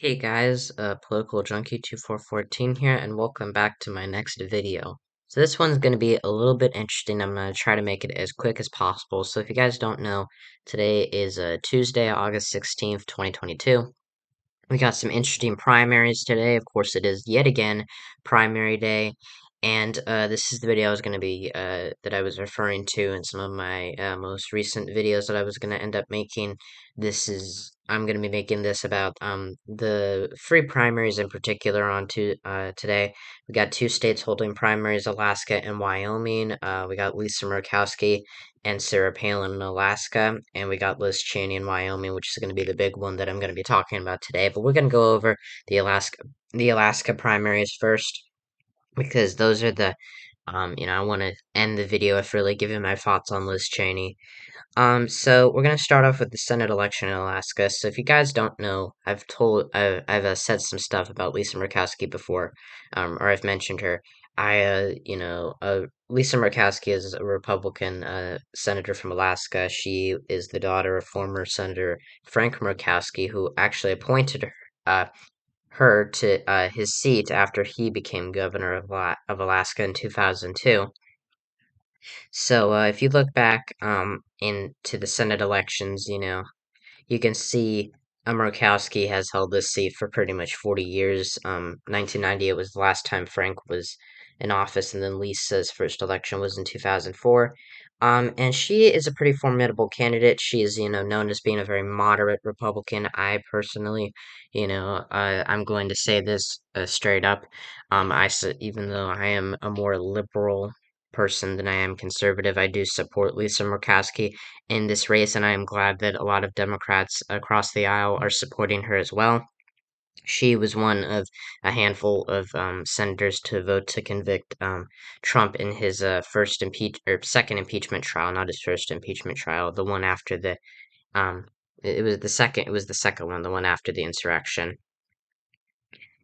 Hey guys, Political Junkie 2414 here, and welcome back to my next video. So this one's going to be a little bit interesting. I'm going to try to make it as quick as possible. So if you guys don't know, today is Tuesday, August 16th, 2022. We got some interesting primaries today. Of course, it is yet again primary day, and this is the video I was going to be that I was referring to in some of my most recent videos that I was going to end up making. I'm going to be making this about the free primaries in particular on today. We got two states holding primaries, Alaska and Wyoming. We got Lisa Murkowski and Sarah Palin in Alaska, and we got Liz Cheney in Wyoming, which is going to be the big one that I'm going to be talking about today. But we're going to go over the Alaska primaries first because those are I want to end the video with really giving my thoughts on Liz Cheney. So we're gonna start off with the Senate election in Alaska. So if you guys don't know, I've said some stuff about Lisa Murkowski before, or I've mentioned her. Lisa Murkowski is a Republican senator from Alaska. She is the daughter of former Senator Frank Murkowski, who actually appointed her to his seat after he became governor of Alaska in 2002. So, if you look back into the Senate elections, you can see Murkowski has held this seat for pretty much 40 years. 1998 was the last time Frank was in office, and then Lisa's first election was in 2004. And she is a pretty formidable candidate. She is, known as being a very moderate Republican. I personally, I'm going to say this straight up. Even though I am a more liberal person than I am conservative, I do support Lisa Murkowski in this race, and I am glad that a lot of Democrats across the aisle are supporting her as well. She was one of a handful of senators to vote to convict Trump in his second impeachment trial, not his first impeachment trial, the one after the um, it was the second. It was the second one, the one after the insurrection.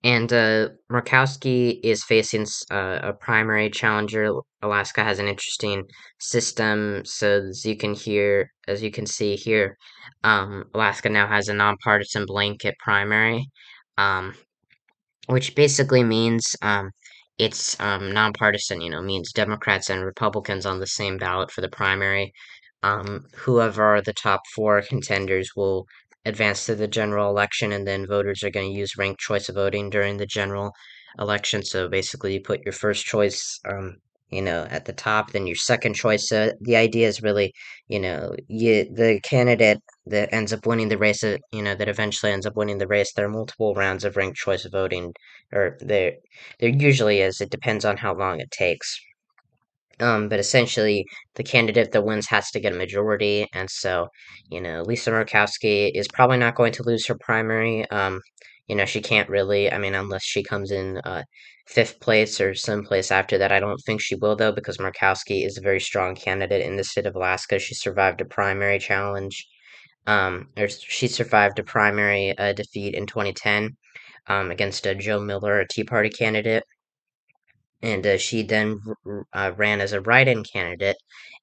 And Murkowski is facing a primary challenger. Alaska has an interesting system, so as you can see here, Alaska now has a nonpartisan blanket primary, um, which basically means it's nonpartisan. Means Democrats and Republicans on the same ballot for the primary. Whoever are the top four contenders will advance to the general election, and then voters are going to use ranked choice voting during the general election. So basically, you put your first choice, at the top, then your second choice. The idea is really, the candidate that ends up winning the race, that eventually ends up winning the race. There are multiple rounds of ranked choice voting, or there usually is. It depends on how long it takes. But essentially, the candidate that wins has to get a majority, and so, Lisa Murkowski is probably not going to lose her primary. She can't really, I mean, unless she comes in fifth place or someplace after that. I don't think she will, though, because Murkowski is a very strong candidate in the state of Alaska. She survived a primary challenge, or she survived a primary defeat in 2010 against Joe Miller, a Tea Party candidate, and she then ran as a write-in candidate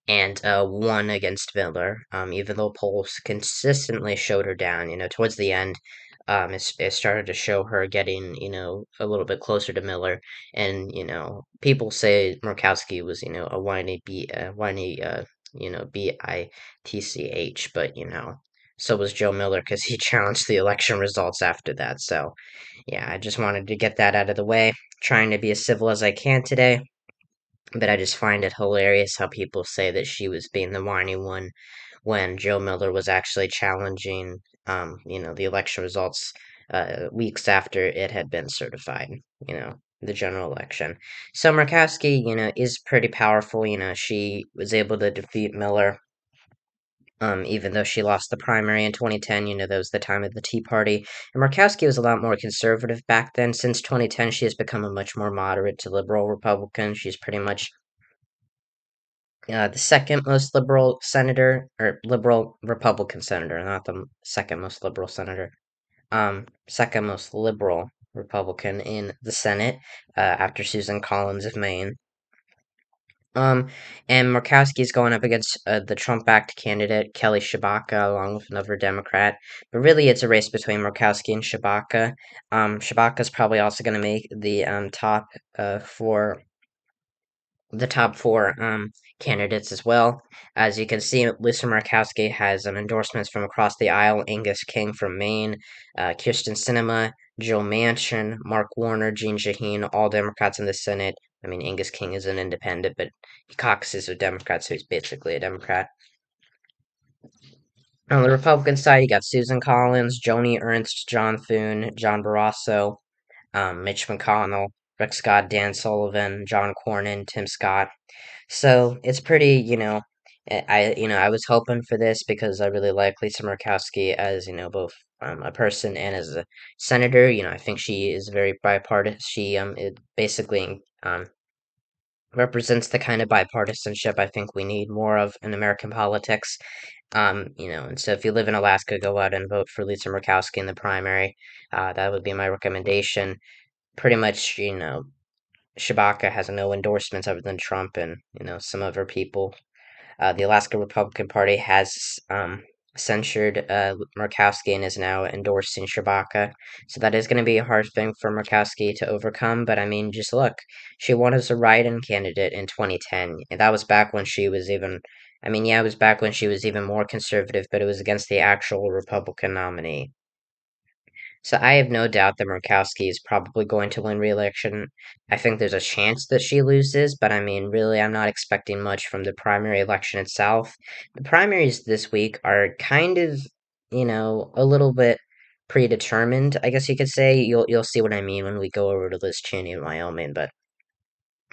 and won against Miller, even though polls consistently showed her down. Towards the end, it started to show her getting, a little bit closer to Miller, and people say Murkowski was, a bitch, but so was Joe Miller because he challenged the election results after that. So, yeah, I just wanted to get that out of the way. Trying to be as civil as I can today, but I just find it hilarious how people say that she was being the whiny one when Joe Miller was actually challenging, the election results weeks after it had been certified, the general election. So Murkowski, is pretty powerful. She was able to defeat Miller, even though she lost the primary in 2010. That was the time of the Tea Party. And Murkowski was a lot more conservative back then. Since 2010, she has become a much more moderate to liberal Republican. She's pretty much the second most liberal senator, or liberal Republican senator, not the second most liberal senator. Second most liberal Republican in the Senate, after Susan Collins of Maine. Um, and Murkowski's going up against the Trump-backed candidate Kelly Tshibaka, along with another Democrat. But really, it's a race between Murkowski and Tshibaka. Tshibaka's probably also going to make the top four candidates as well. As you can see, Lisa Murkowski has endorsements from across the aisle: Angus King from Maine, Kirsten Sinema, Joe Manchin, Mark Warner, Jeanne Shaheen, all Democrats in the Senate. I mean, Angus King is an independent, but he caucuses with Democrats, so he's basically a Democrat. On the Republican side, you got Susan Collins, Joni Ernst, John Thune, John Barrasso, Mitch McConnell, Rick Scott, Dan Sullivan, John Cornyn, Tim Scott. So it's pretty, I was hoping for this because I really like Lisa Murkowski as, both a person and as a senator. I think she is very bipartisan. She it basically represents the kind of bipartisanship I think we need more of in American politics. And so if you live in Alaska, go out and vote for Lisa Murkowski in the primary. That would be my recommendation. Pretty much, Shabaka has no endorsements other than Trump and some other people. The Alaska Republican Party has censured Murkowski and is now endorsing Shabaka. So that is going to be a hard thing for Murkowski to overcome. But I mean, just look, she won as a write-in candidate in 2010. And that was back when she was even. I mean, yeah, it was back when she was even more conservative, but it was against the actual Republican nominee. So I have no doubt that Murkowski is probably going to win re-election. I think there's a chance that she loses, but I mean, really, I'm not expecting much from the primary election itself. The primaries this week are kind of, a little bit predetermined, I guess you could say. You'll see what I mean when we go over to Liz Cheney in Wyoming, but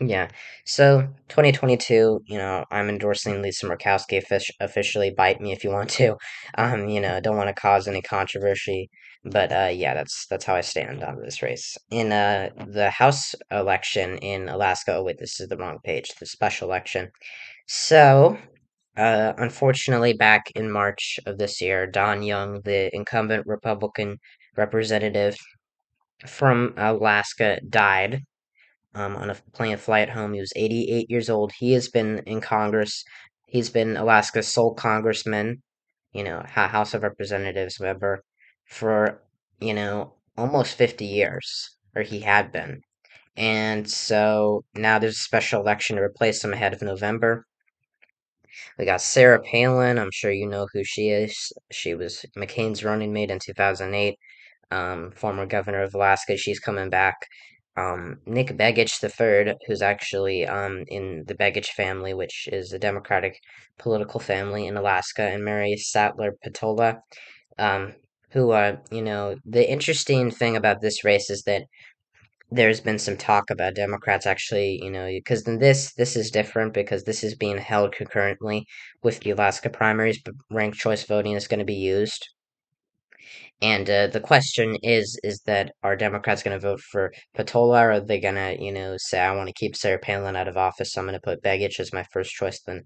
yeah. So 2022, I'm endorsing Lisa Murkowski officially. Bite me if you want to. Don't want to cause any controversy, but yeah, that's how I stand on this race. In the House election in Alaska. Oh wait, this is the wrong page. The special election. So, unfortunately, back in March of this year, Don Young, the incumbent Republican representative from Alaska, died on a plane flight home. He was 88 years old. He has been in Congress. He's been Alaska's sole congressman, House of Representatives member for, almost 50 years, or he had been. And so now there's a special election to replace him ahead of November. We got Sarah Palin. I'm sure you know who she is. She was McCain's running mate in 2008, former governor of Alaska. She's coming back. Nick Begich III, who's actually in the Begich family, which is a Democratic political family in Alaska, and Mary Sattler Patola, um, who the interesting thing about this race is that there's been some talk about Democrats actually, because then this is different because this is being held concurrently with the Alaska primaries, but ranked choice voting is going to be used. And the question is that are Democrats going to vote for Patola, or are they going to, say, I want to keep Sarah Palin out of office, so I'm going to put Begich as my first choice, then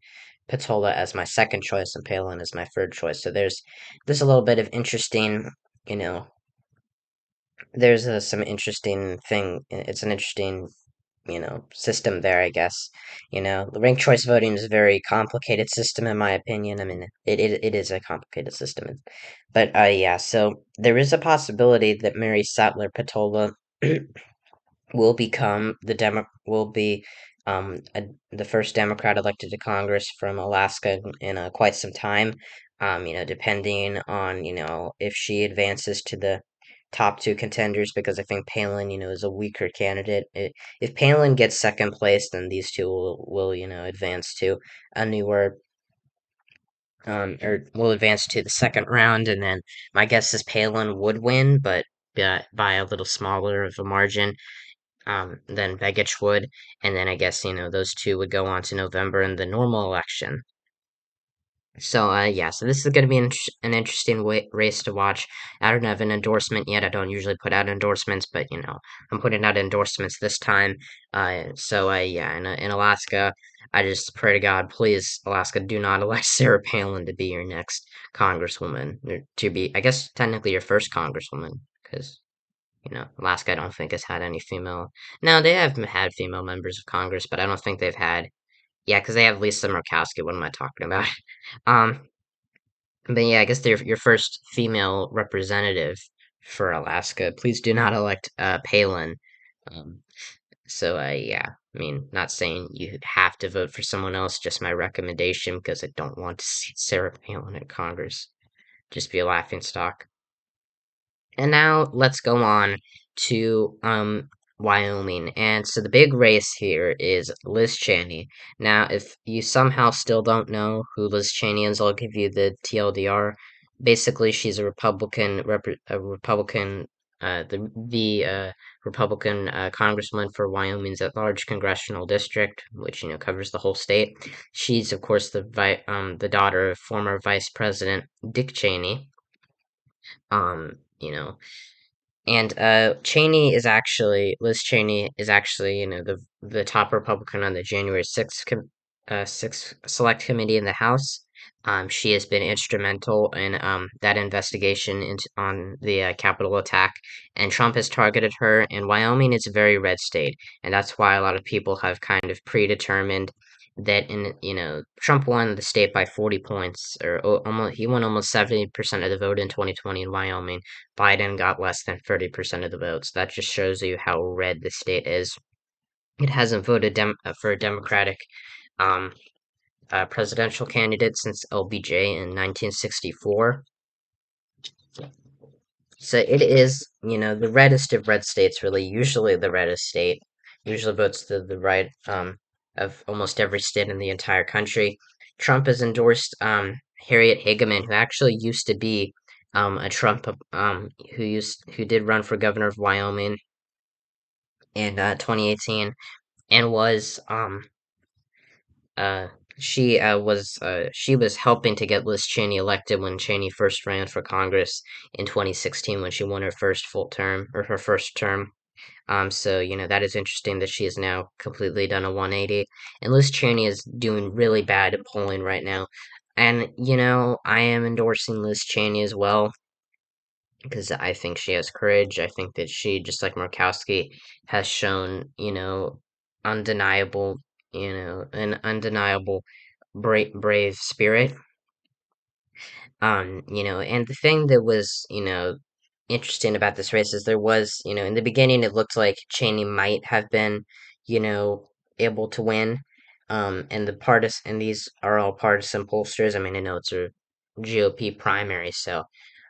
Patola as my second choice, and Palin as my third choice. So there's a little bit of interesting, you know, there's some interesting thing. It's an interesting, system there, I guess. The ranked choice voting is a very complicated system, in my opinion. I mean, it is a complicated system. But, yeah, so there is a possibility that Mary Sattler Patola will be the first Democrat elected to Congress from Alaska in quite some time. Depending on if she advances to the top two contenders, because I think Palin is a weaker candidate. If Palin gets second place, then these two will advance to a newer or will advance to the second round, and then my guess is Palin would win, but by a little smaller of a margin than Begich would, and then I guess those two would go on to November in the normal election. So yeah, so this is going to be an interesting race to watch. I don't have an endorsement yet. I don't usually put out endorsements, but I'm putting out endorsements this time. So yeah, in Alaska, I just pray to God, please, Alaska, do not elect Sarah Palin to be your next congresswoman, or to be, I guess, technically your first congresswoman, because Alaska, I don't think has had any female. No, they have had female members of Congress, but I don't think they've had Yeah, because they have Lisa Murkowski. What am I talking about? Um, but yeah, I guess they're your first female representative for Alaska. Please do not elect Palin. Um, yeah, I mean, not saying you have to vote for someone else, just my recommendation because I don't want to see Sarah Palin in Congress. Just be a laughing stock. And now let's go on to Wyoming. And so the big race here is Liz Cheney. Now, if you somehow still don't know who Liz Cheney is, I'll give you the TLDR. Basically, she's a Republican, Republican congressman for Wyoming's at-large congressional district, which covers the whole state. She's of course the daughter of former Vice President Dick Cheney. You know, and Liz Cheney is actually, the top Republican on the January 6th Select Committee in the House. She has been instrumental in that investigation on the Capitol attack, and Trump has targeted her. And Wyoming is a very red state, and that's why a lot of people have kind of predetermined that Trump won the state by 40 points, or almost he won almost 70% of the vote in 2020 in Wyoming. Biden got less than 30% of the votes. That just shows you how red the state is. It hasn't voted for a Democratic um, presidential candidate since LBJ in 1964. So it is, the reddest of red states, really, usually the reddest state. Usually votes to the right of almost every state in the entire country. Trump has endorsed Harriet Hageman, who actually used to be a Trump, who did run for governor of Wyoming in 2018, and was uh, she was helping to get Liz Cheney elected when Cheney first ran for Congress in 2016 when she won her first full term or her first term. So that is interesting that she has now completely done a 180, and Liz Cheney is doing really bad at polling right now. And I am endorsing Liz Cheney as well because I think she has courage. I think that she, just like Murkowski, has shown, undeniable, an undeniable brave spirit. And the thing that was, interesting about this race is there was, in the beginning it looked like Cheney might have been, you know, able to win. And these are all partisan pollsters. I mean, I know it's a GOP primary, so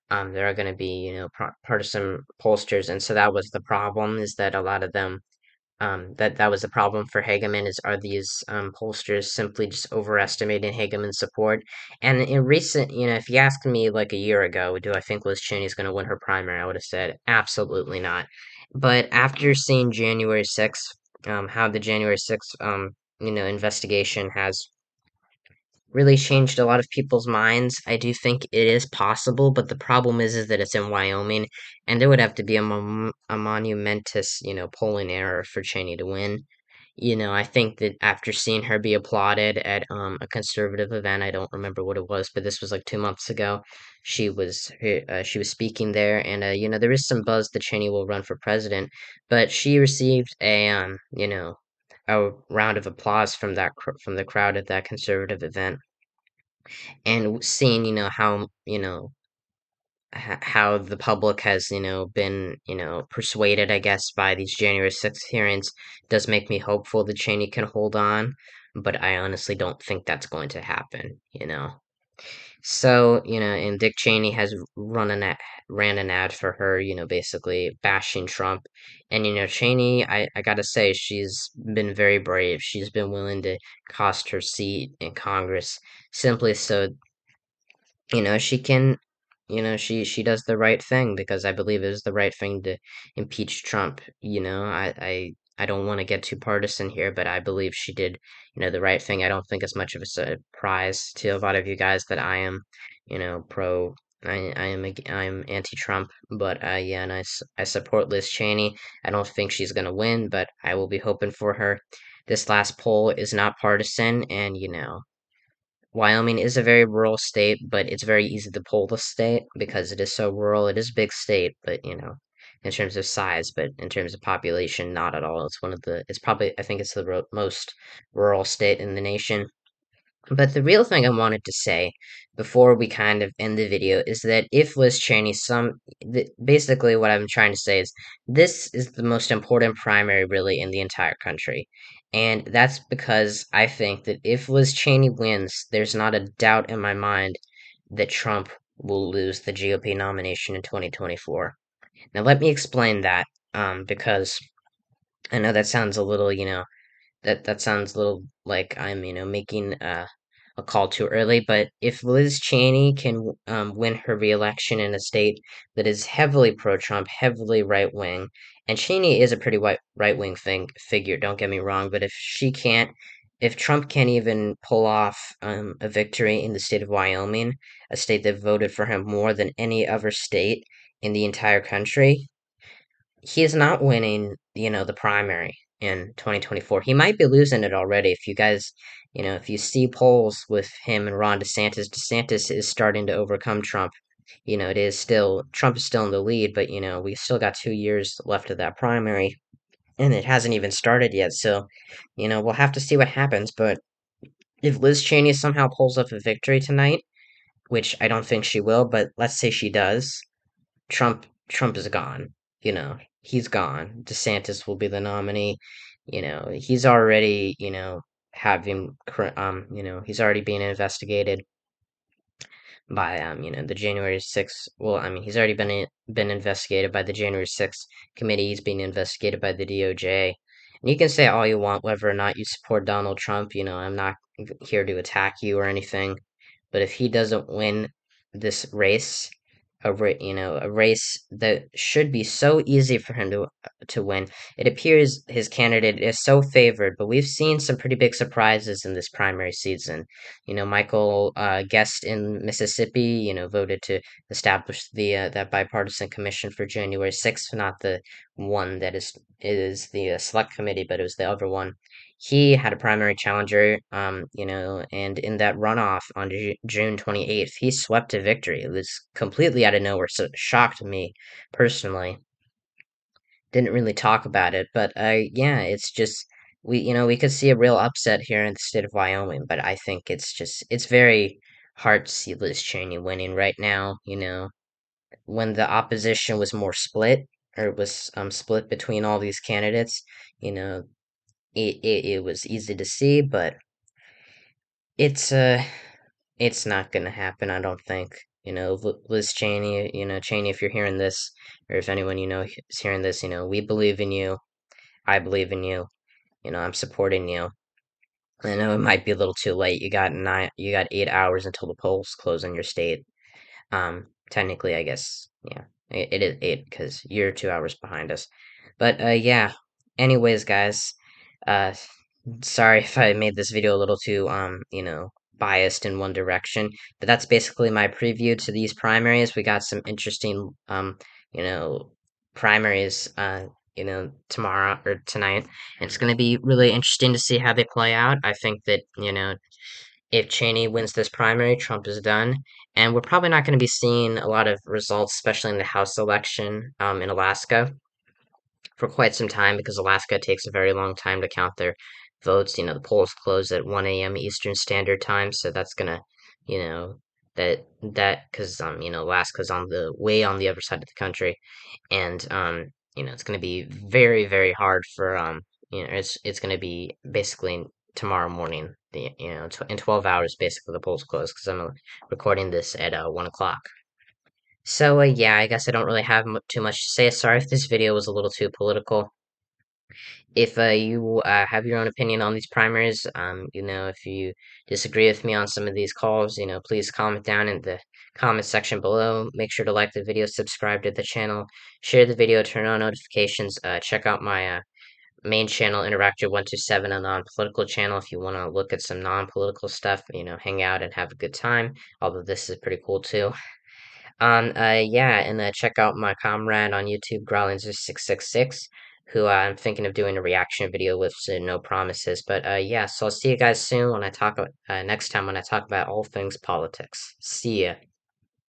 there are going to be, partisan pollsters, and so that was the problem, is that a lot of them, that was the problem for Hageman, is are these pollsters simply just overestimating Hageman's support? And in recent, if you asked me like a year ago, do I think Liz Cheney's going to win her primary, I would have said absolutely not. But after seeing January 6th, how the January 6th, investigation has really changed a lot of people's minds. I do think it is possible, but the problem is that it's in Wyoming, and there would have to be a monumentous, polling error for Cheney to win. I think that after seeing her be applauded at a conservative event, I don't remember what it was, but this was like 2 months ago. She was speaking there, and there is some buzz that Cheney will run for president, but she received a round of applause from from the crowd at that conservative event, and seeing how how the public has been persuaded, I guess, by these January 6th hearings does make me hopeful that Cheney can hold on, but I honestly don't think that's going to happen. So, and Dick Cheney has ran an ad for her, basically bashing Trump. And, Cheney, I gotta say, she's been very brave. She's been willing to cost her seat in Congress simply so she can, she does the right thing, because I believe it is the right thing to impeach Trump. I don't want to get too partisan here, but I believe she did, the right thing. I don't think it's much of a surprise to a lot of you guys that I am, pro. I'm anti-Trump, but yeah, and I support Liz Cheney. I don't think she's gonna win, but I will be hoping for her. This last poll is not partisan, and Wyoming is a very rural state, but it's very easy to poll the state because it is so rural. It is a big state, but in terms of size, but in terms of population, not at all. It's probably, I think it's the most rural state in the nation. But the real thing I wanted to say before we kind of end the video is that if Liz Cheney, basically what I'm trying to say is this is the most important primary really in the entire country. And that's because I think that if Liz Cheney wins, there's not a doubt in my mind that Trump will lose the GOP nomination in 2024. Now, let me explain that, because I know that sounds a little, that sounds a little like I'm, making a call too early. But if Liz Cheney can win her reelection in a state that is heavily pro-Trump, heavily right-wing, and Cheney is a pretty right-wing figure, don't get me wrong, but if Trump can't even pull off a victory in the state of Wyoming, a state that voted for him more than any other state in the entire country, he is not winning, the primary in 2024. He might be losing it already. If you guys, if you see polls with him and Ron DeSantis, DeSantis is starting to overcome Trump. Trump is still in the lead, but, we still got 2 years left of that primary, and it hasn't even started yet. So, we'll have to see what happens. But if Liz Cheney somehow pulls up a victory tonight, which I don't think she will, but let's say she does, Trump is gone. He's gone. DeSantis will be the nominee. He's already, he's already being investigated by the January 6th. Well, I mean, he's already been investigated by the January 6th committee. He's being investigated by the DOJ. And you can say all you want whether or not you support Donald Trump. I'm not here to attack you or anything. But if he doesn't win this race, a race that should be so easy for him to win, it appears his candidate is so favored. But we've seen some pretty big surprises in this primary season. Michael Guest in Mississippi, voted to establish that bipartisan commission for January 6th, not the one that is the select committee, but it was the other one. He had a primary challenger, and in that runoff on June 28th, he swept to victory. It was completely out of nowhere, so it shocked me personally. Didn't really talk about it, but yeah, it's just we could see a real upset here in the state of Wyoming, but I think it's very hard to see Liz Cheney winning right now. When the opposition was more split, or was split between all these candidates, you know, it was easy to see, but it's it's not gonna happen, I don't think. Liz Cheney, Cheney, if you're hearing this, or if anyone is hearing this, we believe in you. I believe in you. I'm supporting you. I know it might be a little too late. You got 8 hours until the polls close in your state. Technically, I guess, yeah, it is eight because you're 2 hours behind us. But yeah. Anyways, guys, uh, sorry if I made this video a little too biased in one direction, but that's basically my preview to these primaries. We got some interesting you know primaries tomorrow or tonight, and it's going to be really interesting to see how they play out. I think that if Cheney wins this primary, Trump is done, and we're probably not going to be seeing a lot of results, especially in the House election in Alaska, for quite some time, because Alaska takes a very long time to count their votes. The polls close at 1 a.m. Eastern Standard Time, so that's gonna, you know, because Alaska's on the way on the other side of the country, and it's gonna be very very hard for it's gonna be basically tomorrow morning. In 12 hours, basically the polls close because I'm recording this at 1 o'clock. So, yeah, I guess I don't really have too much to say. Sorry if this video was a little too political. If you have your own opinion on these primaries, if you disagree with me on some of these calls, please comment down in the comment section below. Make sure to like the video, subscribe to the channel, share the video, turn on notifications. Check out my main channel, Interactive127, a non-political channel, if you want to look at some non-political stuff, hang out and have a good time. Although this is pretty cool too. Yeah, and check out my comrade on YouTube, Growlings666, who I'm thinking of doing a reaction video with, so no promises. But yeah, so I'll see you guys soon when I talk next time when I talk about all things politics. See ya.